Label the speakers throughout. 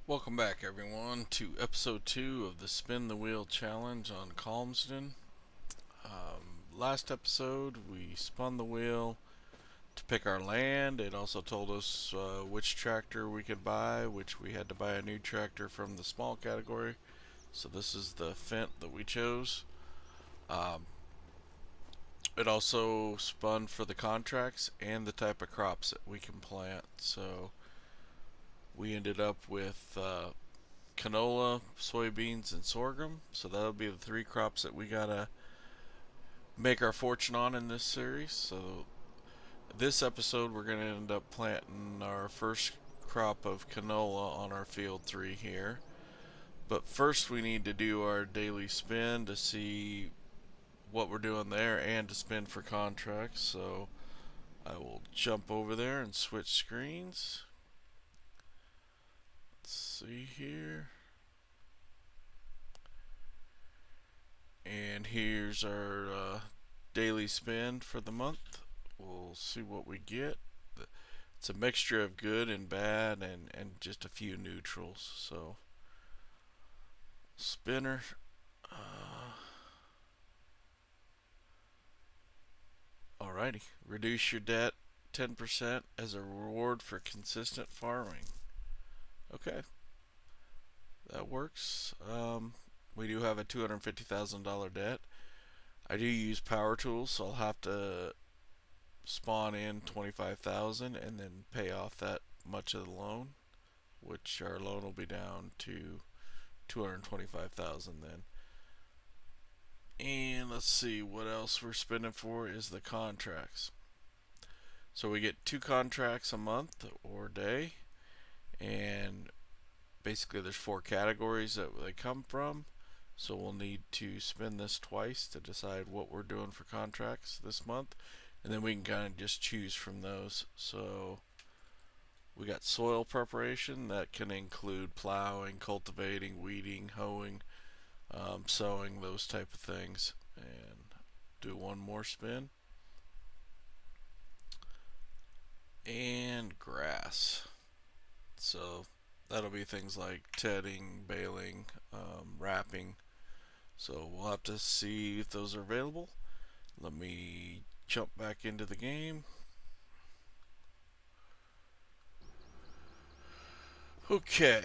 Speaker 1: Welcome back, everyone, to episode 2 of the Spin the Wheel Challenge on Calmsden. Last episode, we spun the wheel to pick our land. It also told us which tractor we could buy, which we had to buy a new tractor from the small category. So, this is the Fendt that we chose. Um, it also spun for the contracts and the type of crops that we can plant. So, we ended up with canola, soybeans, and sorghum. So that'll be the three crops that we gotta make our fortune on in this series. So this episode, we're gonna end up planting our first crop of canola on our field 3 here. But first, we need to do our daily spin to see what we're doing there and to spin for contracts. So I will jump over there and switch screens. Let's see here. And here's our daily spend for the month. We'll see what we get. It's a mixture of good and bad and just a few neutrals. So, spinner. Alrighty. Reduce your debt 10% as a reward for consistent farming. Okay, that works. We do have a $250,000 debt. I do use power tools, so I'll have to spawn in 25,000 and then pay off that much of the loan, which our loan will be down to 225,000 then. And let's see what else we're spending for is the contracts. So we get 2 contracts a month or day, and basically there's 4 categories that they come from. So we'll need to spend this twice to decide what we're doing for contracts this month, and then we can kind of just choose from those. So we got soil preparation that can include plowing, cultivating, weeding, hoeing, sowing, those type of things. And do one more spin. And grass. So that'll be things like tedding, baling, wrapping. So we'll have to see if those are available. Let me jump back into the game. Okay,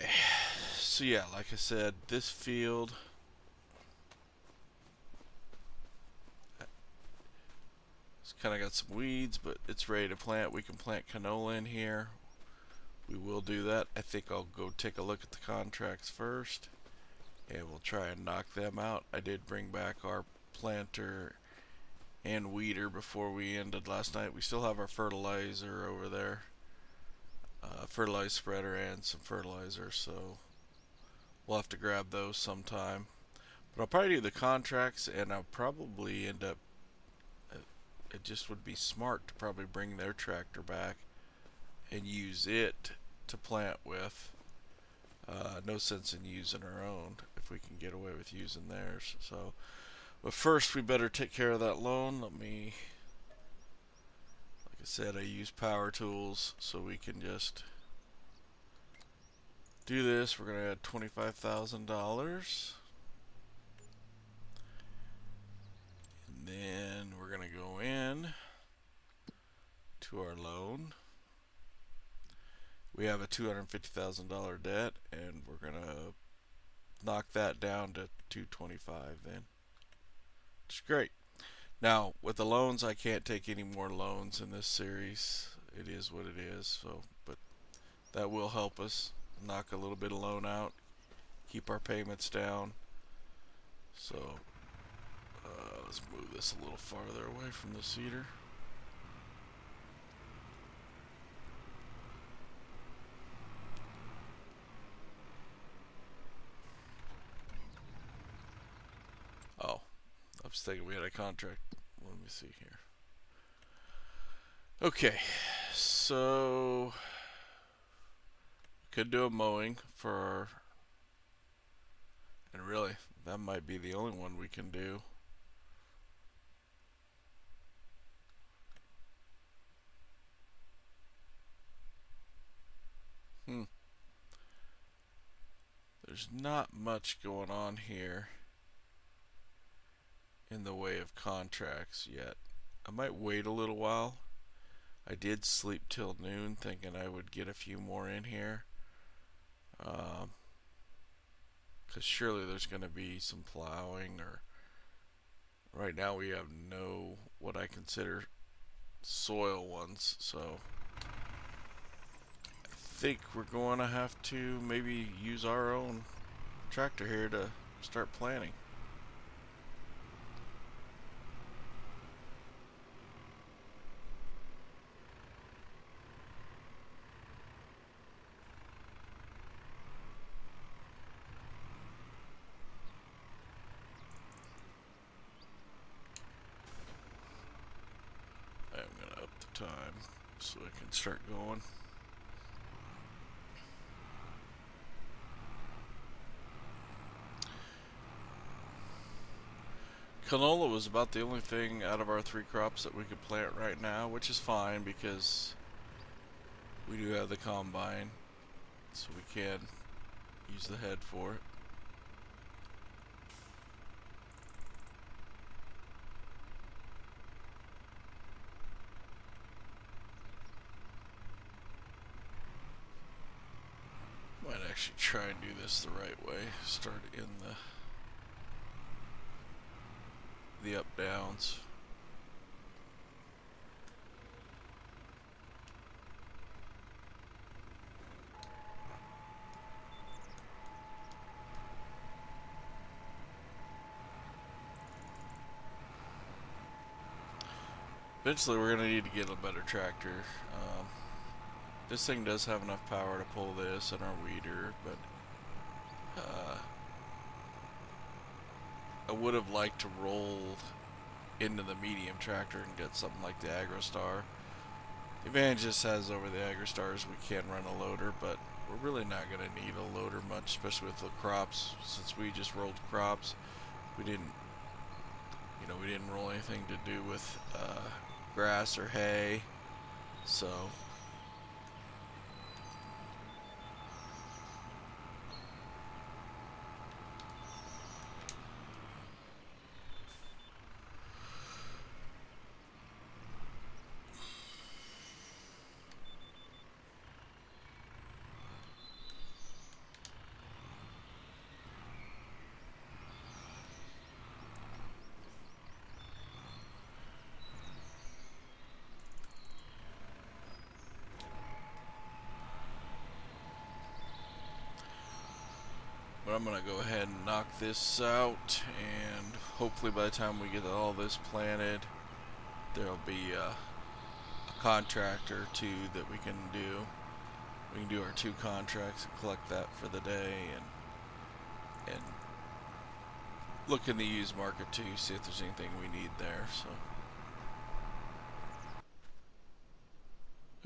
Speaker 1: so yeah, like I said, this field it's kind of got some weeds, but it's ready to plant. We can plant canola in here. We will do that. I think I'll go take a look at the contracts first, and we'll try and knock them out. I did bring back our planter and weeder before we ended last night. We still have our fertilizer over there, fertilizer spreader and some fertilizer, so we'll have to grab those sometime. But I'll probably do the contracts, and I'll probably end up. It just would be smart to probably bring their tractor back and use it to plant with. No sense in using our own if we can get away with using theirs. So, but first we better take care of that loan. Let me, like I said, I use power tools, so we can just do this. We're gonna add $25,000, and then we're gonna go in to our loan. We have a $250,000 debt, and we're gonna knock that down to 225 then. It's great. Now, with the loans, I can't take any more loans in this series. It is what it is. So, but that will help us knock a little bit of loan out, keep our payments down. So, let's move this a little farther away from the cedar. Oh, I was thinking we had a contract. Let me see here. Okay, so could do a mowing for our, and really that might be the only one we can do. Hmm. there's not much going on here in the way of contracts yet. I might wait a little while. I did sleep till noon thinking I would get a few more in here. Because surely there's going to be some plowing, or right now we have no what I consider soil ones, so I think we're going to have to maybe use our own tractor here to start planting. I'm going to up the time so I can start going. Canola was about the only thing out of our 3 crops that we could plant right now, which is fine because we do have the combine, so we can use the head for it. Might actually try and do this the right way. Start in the up downs. Eventually we're going to need to get a better tractor. This thing does have enough power to pull this and our weeder, but I would have liked to roll into the medium tractor and get something like the AgroStar. The advantage this has over the AgroStar is we can run a loader, but we're really not going to need a loader much, especially with the crops. Since we just rolled crops, we didn't roll anything to do with grass or hay, so but I'm going to go ahead and knock this out, and hopefully by the time we get all this planted, there'll be a contract or 2 that we can do. We can do our 2 contracts and collect that for the day, and look in the used market too, see if there's anything we need there. So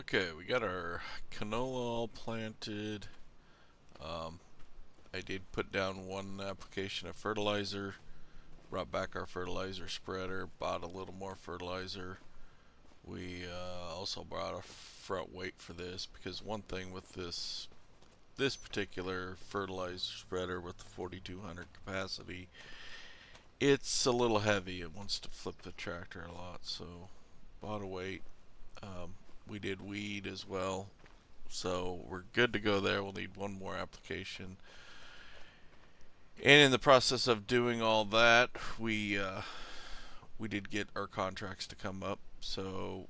Speaker 1: okay, we got our canola all planted. I did put down 1 application of fertilizer, brought back our fertilizer spreader, bought a little more fertilizer. We also brought a front weight for this, because one thing with this particular fertilizer spreader with the 4200 capacity, it's a little heavy. It wants to flip the tractor a lot, so bought a weight. We did weed as well, so we're good to go there. We'll need 1 more application. And in the process of doing all that, we did get our contracts to come up. So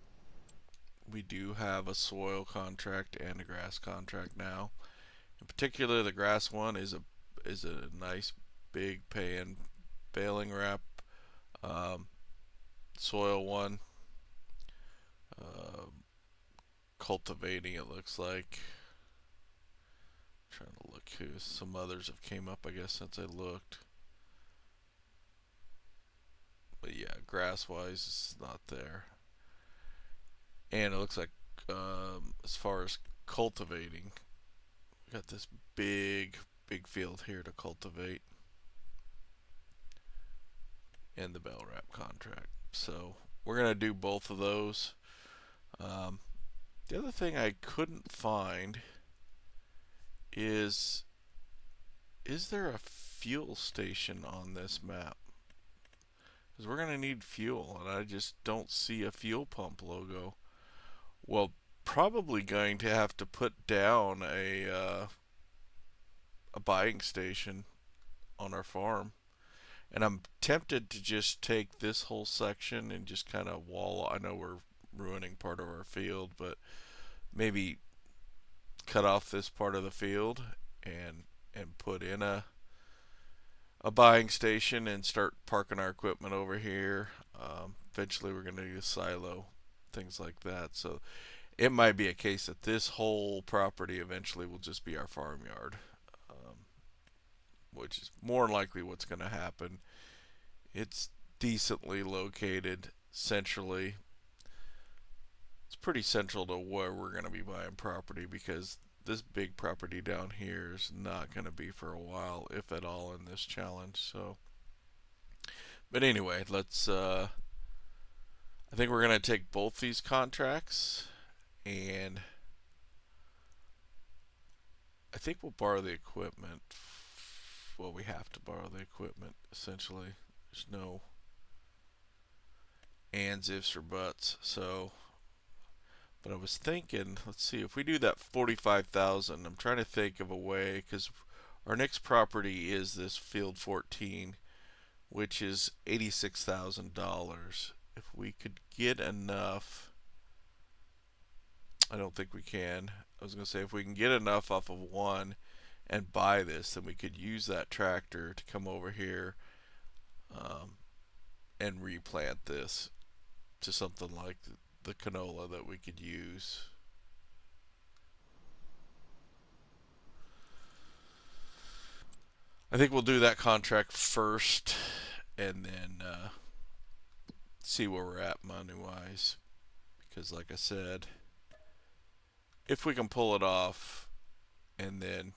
Speaker 1: we do have a soil contract and a grass contract now. In particular, the grass one is a nice big paying baling wrap. Soil one, cultivating, it looks like. Trying to look who some others have came up, I guess, since I looked. But yeah, grass wise, it's not there. And it looks like as far as cultivating, we got this big field here to cultivate, and the bell wrap contract. So we're gonna do both of those. The other thing I couldn't find is is there a fuel station on this map? Because we're going to need fuel, and I just don't see a fuel pump logo. Well, probably going to have to put down a buying station on our farm. And I'm tempted to just take this whole section and just kind of wall. I know we're ruining part of our field, but maybe cut off this part of the field and put in a buying station and start parking our equipment over here. Eventually, we're going to use silo, things like that. So it might be a case that this whole property eventually will just be our farmyard, which is more than likely what's going to happen. It's decently located centrally. It's pretty central to where we're going to be buying property because this big property down here is not going to be for a while, if at all, in this challenge. So, but anyway, let's. I think we're going to take both these contracts, and I think we'll borrow the equipment. Well, we have to borrow the equipment essentially. There's no ands, ifs, or buts. So, but I was thinking, let's see, if we do that 45,000, I'm trying to think of a way, because our next property is this field 14, which is $86,000. If we could get enough, I don't think we can. I was going to say, if we can get enough off of one and buy this, then we could use that tractor to come over here and replant this to something like the canola that we could use. I think we'll do that contract first and then see where we're at money wise. Because, like I said, if we can pull it off and then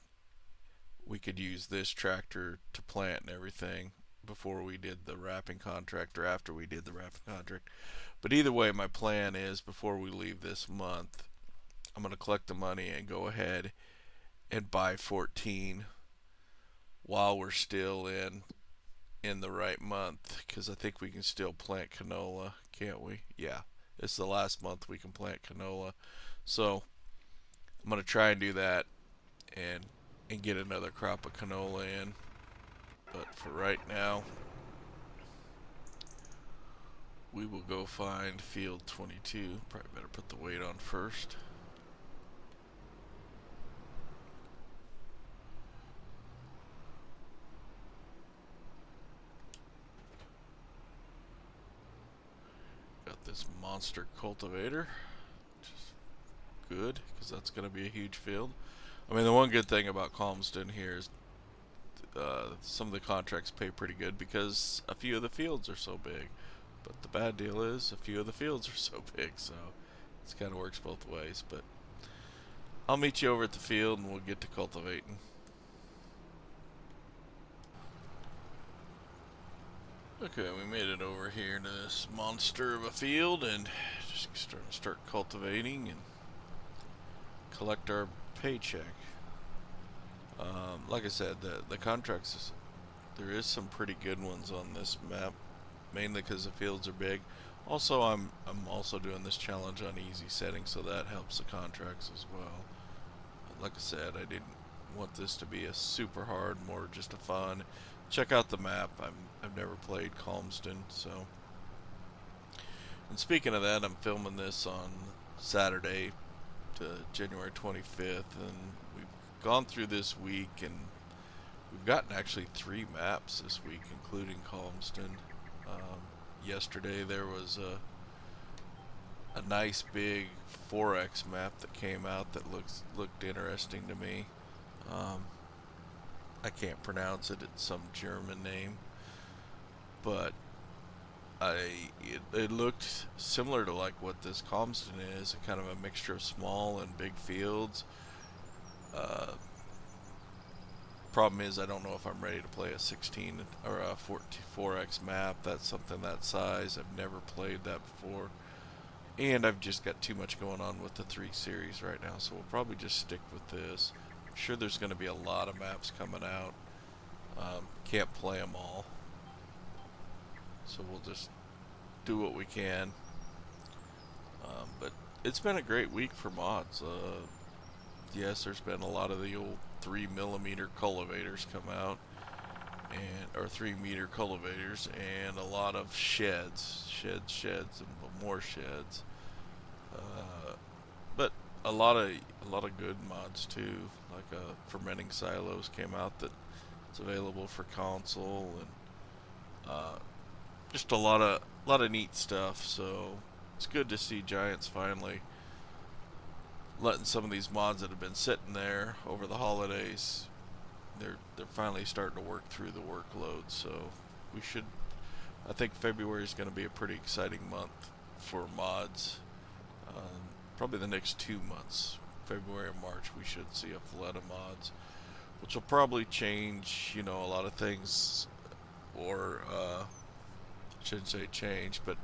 Speaker 1: we could use this tractor to plant and everything before we did the wrapping contract or after we did the wrapping contract. But either way, my plan is before we leave this month, I'm going to collect the money and go ahead and buy 14 while we're still in the right month, because I think we can still plant canola, can't we? Yeah, it's the last month we can plant canola. So I'm going to try and do that and get another crop of canola in. But for right now, we will go find field 22. Probably better put the weight on first. Got this monster cultivator, which is good because that's going to be a huge field. I mean, the one good thing about Calmsden here is some of the contracts pay pretty good because a few of the fields are so big. But the bad deal is a few of the fields are so big, so it kind of works both ways. But I'll meet you over at the field and we'll get to cultivating. Okay, we made it over here to this monster of a field and just start cultivating and collect our paycheck. Like I said, the contracts, there is some pretty good ones on this map, mainly because the fields are big. Also, I'm also doing this challenge on easy settings, so that helps the contracts as well. Like I said, I didn't want this to be a super hard, more just a fun. Check out the map. I've never played Calmsden, so. And speaking of that, I'm filming this on Saturday, to January 25th, and we've gone through this week, and we've gotten actually 3 maps this week, including Calmsden. Yesterday there was a nice big 4X map that came out that looked interesting to me. I can't pronounce it; it's some German name, but it looked similar to like what this Calmsden is, a kind of a mixture of small and big fields. Uh, Problem is, I don't know if I'm ready to play a 16 or a 4X map. That's something that size. I've never played that before, and I've just got too much going on with the 3 series right now. So we'll probably just stick with this. I'm sure there's going to be a lot of maps coming out. Can't play them all, so we'll just do what we can. But it's been a great week for mods. Yes, there's been a lot of the old 3 millimeter cultivators come out, and or 3 meter cultivators, and a lot of sheds, and more sheds. But a lot of good mods too, like fermenting silos came out that it's available for console, and uh, just a lot of neat stuff. So it's good to see Giants finally letting some of these mods that have been sitting there over the holidays. They're finally starting to work through the workload. So we should. I think February is going to be a pretty exciting month for mods. Probably the next 2 months, February and March, we should see a flood of mods, which will probably change, a lot of things, or shouldn't say change, but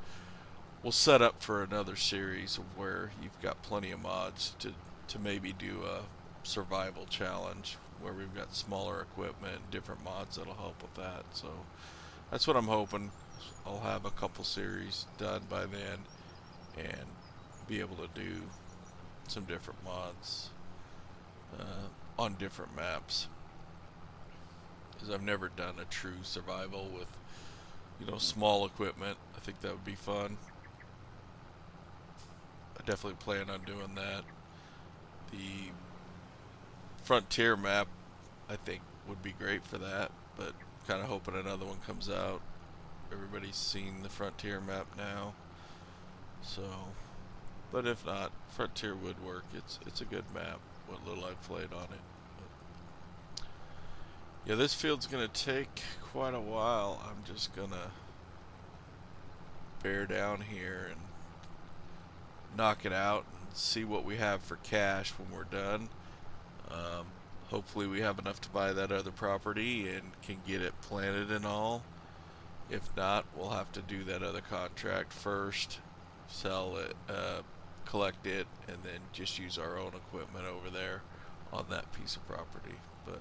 Speaker 1: we'll set up for another series of where you've got plenty of mods to maybe do a survival challenge where we've got smaller equipment, different mods that'll help with that. So that's what I'm hoping. I'll have a couple series done by then and be able to do some different mods on different maps. Because I've never done a true survival with, small equipment. I think that would be fun. I definitely plan on doing that. The Frontier map, I think, would be great for that, but kind of hoping another one comes out. Everybody's seen the Frontier map now, so. But if not, Frontier would work. It's a good map. What little I've played on it. But yeah, this field's gonna take quite a while. I'm just gonna bear down here and knock it out and see what we have for cash when we're done. Um, Hopefully we have enough to buy that other property and can get it planted and all. If not, we'll have to do that other contract first, sell it, collect it, and then just use our own equipment over there on that piece of property. But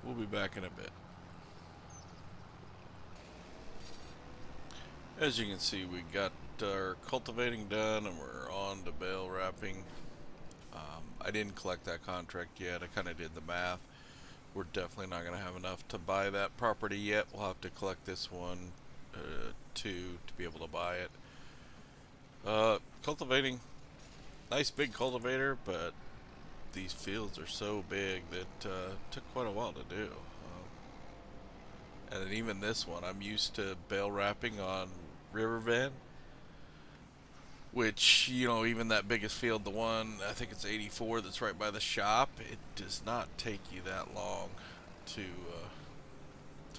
Speaker 1: we'll be back in a bit. As you can see, we got our cultivating done and we're on to bale wrapping. I didn't collect that contract yet. I kind of did the math. We're definitely not going to have enough to buy that property yet. We'll have to collect this one too to be able to buy it. Cultivating, nice big cultivator, but these fields are so big that took quite a while to do. And even this one, I'm used to bale wrapping on riverbed, which, even that biggest field, the one, I think it's 84 that's right by the shop, it does not take you that long to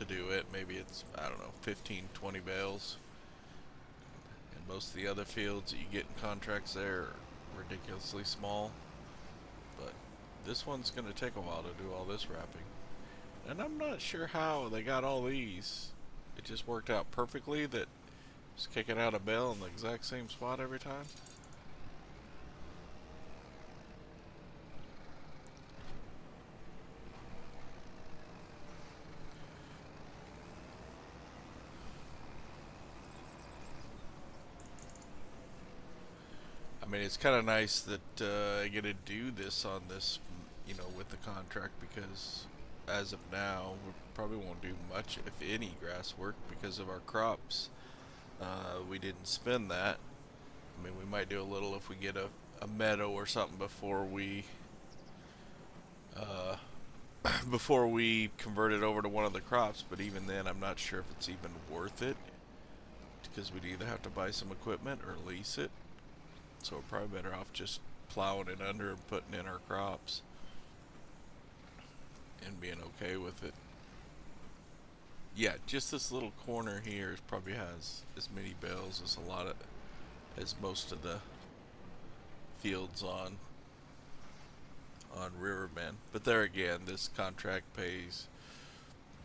Speaker 1: do it. Maybe it's, I don't know, 15, 20 bales. And most of the other fields that you get in contracts there are ridiculously small. But this one's going to take a while to do all this wrapping. And I'm not sure how they got all these. It just worked out perfectly that just kicking out a bale in the exact same spot every time. I mean, it's kind of nice that I get to do this on this, with the contract, because as of now, we probably won't do much, if any, grass work because of our crops. We didn't spend that. I mean, we might do a little if we get a meadow or something uh, before we convert it over to one of the crops. But even then, I'm not sure if it's even worth it, because we'd either have to buy some equipment or lease it. So we're probably better off just plowing it under and putting in our crops and being okay with it. Yeah, just this little corner here probably has as many bales as most of the fields on Riverbend. But there again, this contract pays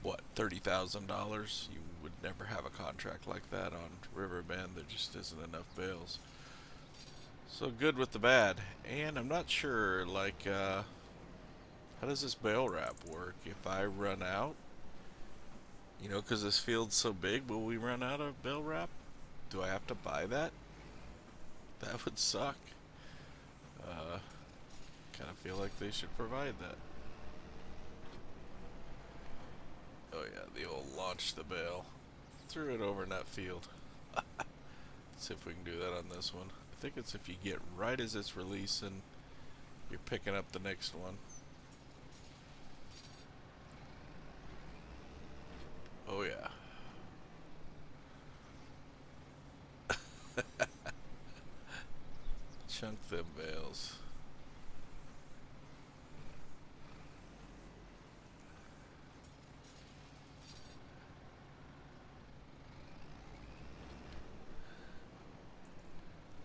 Speaker 1: what, $30,000. You would never have a contract like that on Riverbend. There just isn't enough bales. So good with the bad. And I'm not sure, like, have How does this bale wrap work? If I run out, you know, because this field's so big, will we run out of bale wrap? Do I have to buy that? That would suck. Uh, kind of feel like they should provide that. Oh yeah, the old launch the bale. Threw it over in that field. Let's see if we can do that on this one. I think it's if you get right as it's releasing, you're picking up the next one. Oh yeah. Chunk them bales.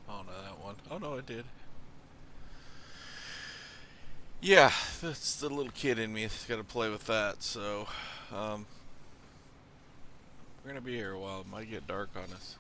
Speaker 1: Oh no, that one. Oh no, it did. Yeah, that's the little kid in me that's got to play with that. So, we're gonna be here a while. It might get dark on us.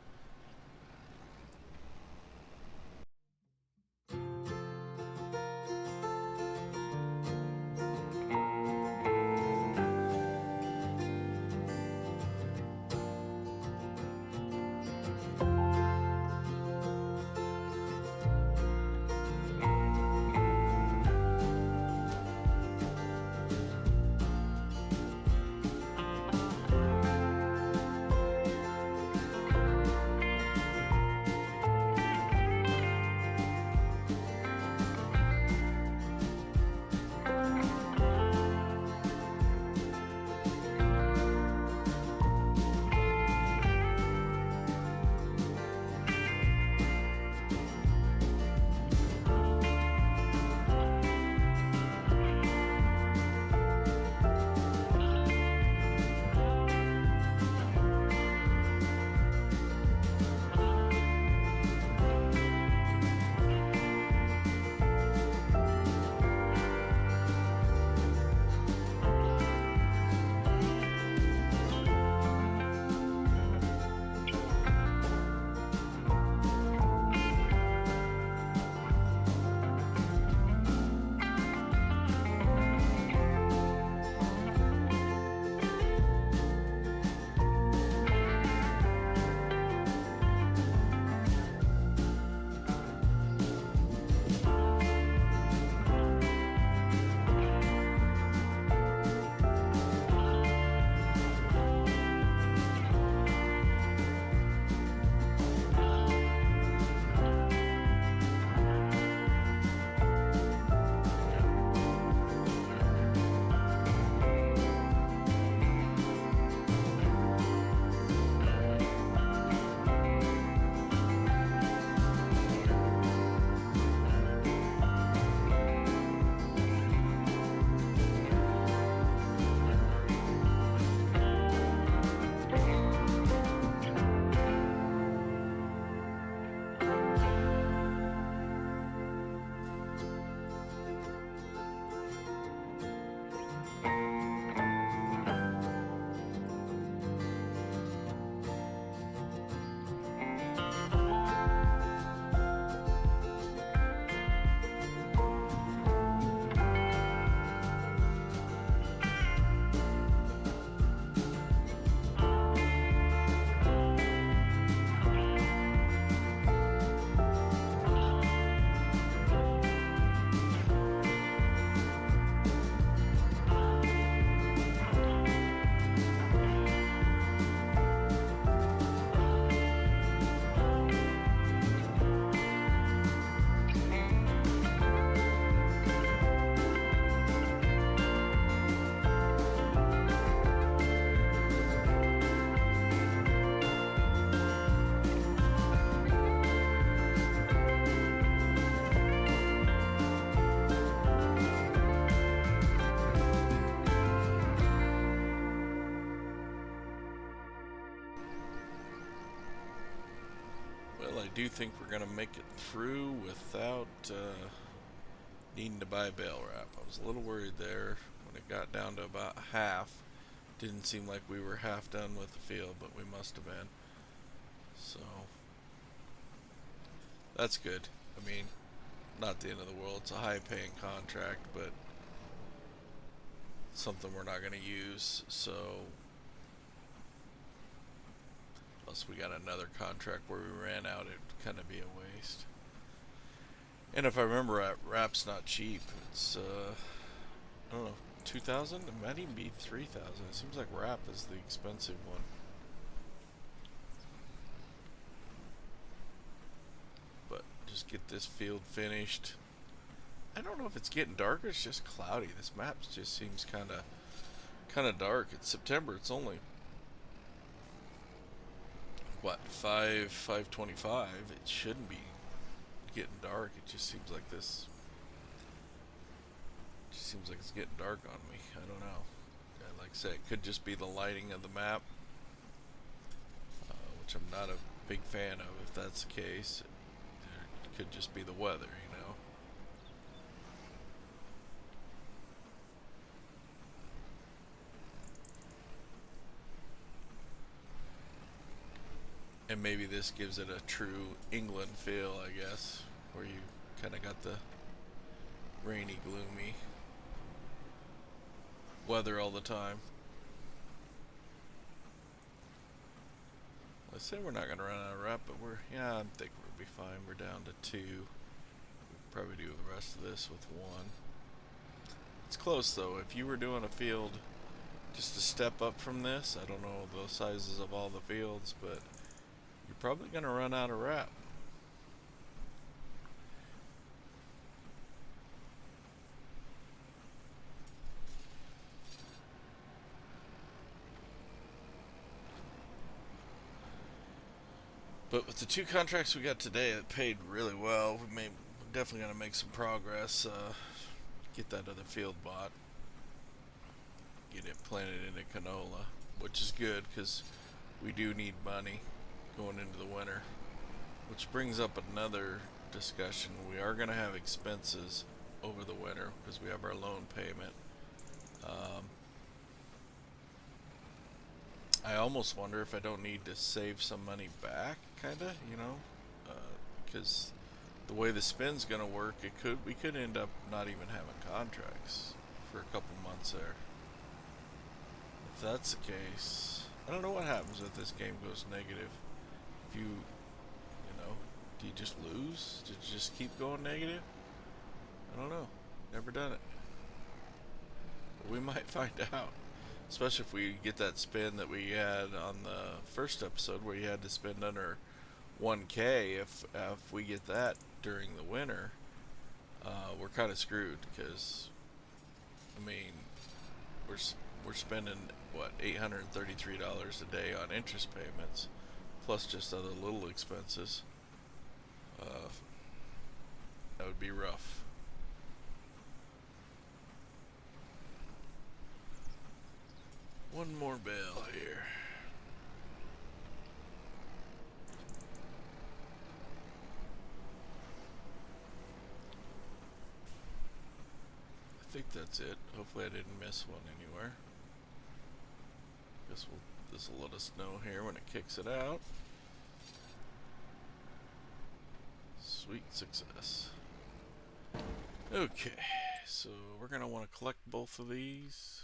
Speaker 1: Well, I do think we're gonna make it through without needing to buy bale wrap. I was a little worried there when it got down to about half. Didn't seem like we were half done with the field, but we must have been. So that's good. I mean, not the end of the world. It's a high-paying contract, but something we're not going to use, so unless we got another contract where we ran out, it'd kind of be a waste. And if I remember, wrap's not cheap. It's I don't know, 2,000. It might even be 3,000. It seems like wrap is the expensive one. But just get this field finished. I don't know if it's getting darker. It's just cloudy. This map just seems kind of dark. It's September. It's only what, 5:25. It shouldn't be getting dark. It just seems like this. It just seems like it's getting dark on me. I don't know. Like I said, it could just be the lighting of the map, which I'm not a big fan of. If that's the case, it could just be the weather, you know. And maybe this gives it a true England feel, I guess, where you kind of got the rainy, gloomy weather all the time. Let's say we're not going to run out of wrap, but I think we'll be fine. We're down to 2. We'll probably do the rest of this with 1. It's close though. If you were doing a field just a step up from this, I don't know the sizes of all the fields, but you're probably going to run out of wrap. But with the 2 contracts we got today, it paid really well. We're definitely going to make some progress. Get that other field bought. Get it planted into canola, which is good because we do need money going into the winter. Which brings up another discussion. We are going to have expenses over the winter because we have our loan payment. I almost wonder if I don't need to save some money back, kinda, you know, because the way the spin's gonna work, we could end up not even having contracts for a couple months there. If that's the case, I don't know what happens if this game goes negative. If you know, do you just lose? Did you just keep going negative? I don't know. Never done it. But we might find out. Especially if we get that spin that we had on the first episode where you had to spend under 1K. If we get that during the winter, we're kind of screwed because, I mean, we're spending what, $833 a day on interest payments, plus just other little expenses. That would be rough. One more bell here. I think that's it. Hopefully I didn't miss one anywhere. Guess this will let us know here when it kicks it out. Sweet success. Okay, so we're gonna want to collect both of these.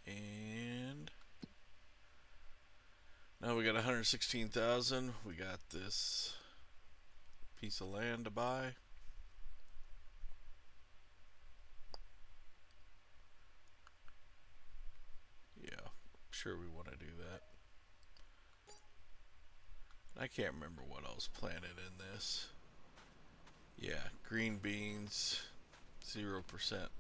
Speaker 1: And now we got 116,000. We got this piece of land to buy. Yeah, I'm sure we want to do that. I can't remember what else planted in this. Yeah, green beans, 0%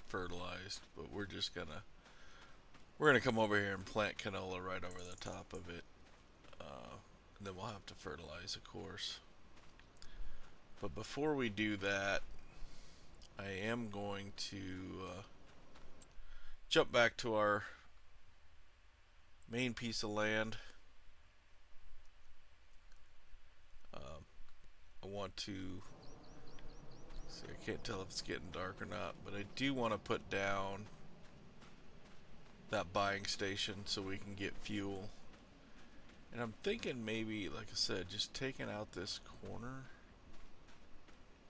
Speaker 1: fertilized, but we're gonna come over here and plant canola right over the top of it, and then we'll have to fertilize, of course. But before we do that, I am going to jump back to our main piece of land. I want to see, I can't tell if it's getting dark or not, but I do want to put down that buying station so we can get fuel And I'm thinking maybe, like I said, just taking out this corner.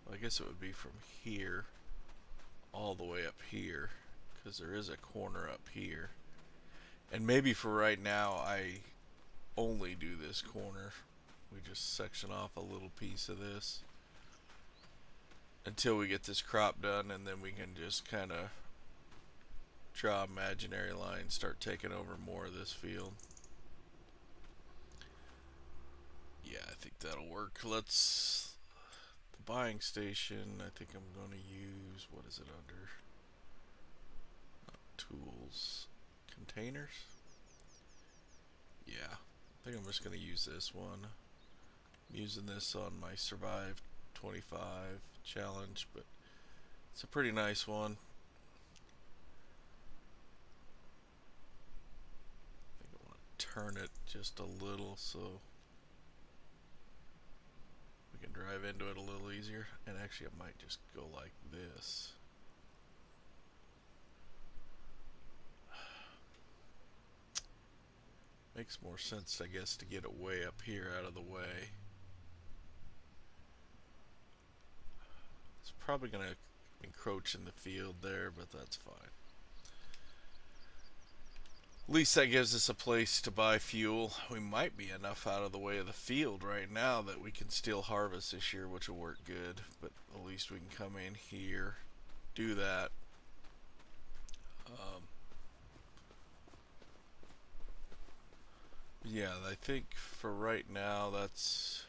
Speaker 1: Well, I guess it would be from here all the way up here, because there is a corner up here. And maybe for right now, I only do this corner. We just section off a little piece of this until we get this crop done, and then we can just kind of draw imaginary lines, start taking over more of this field. Yeah, I think that'll work. Let's, the buying station, I think I'm going to use, what is it under? Not tools, containers? Yeah, I think I'm just going to use this one. I'm using this on my Survive 25 challenge, but it's a pretty nice one. I think I want to turn it just a little so we can drive into it a little easier. And actually I might just go like this. Makes more sense, I guess, to get it way up here out of the way. It's probably going to encroach in the field there, but that's fine. At least that gives us a place to buy fuel. We might be enough out of the way of the field right now that we can still harvest this year, which will work good. But at least we can come in here, do that. Yeah, I think for right now, that's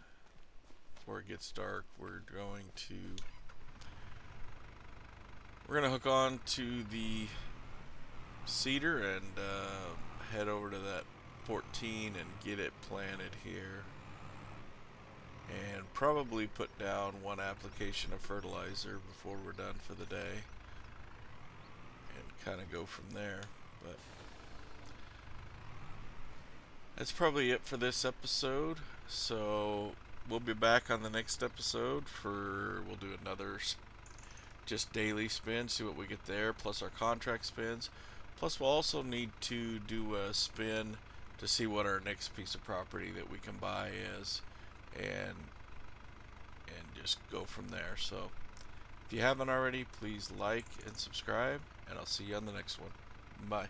Speaker 1: before it gets dark. We're gonna hook on to the cedar and head over to that 14 and get it planted here, and probably put down one application of fertilizer before we're done for the day, and kind of go from there. But that's probably it for this episode. So we'll be back on the next episode we'll do another just daily spin, see what we get there, plus our contract spins. Plus we'll also need to do a spin to see what our next piece of property that we can buy is, and just go from there. So if you haven't already, please like and subscribe, and I'll see you on the next one. Bye.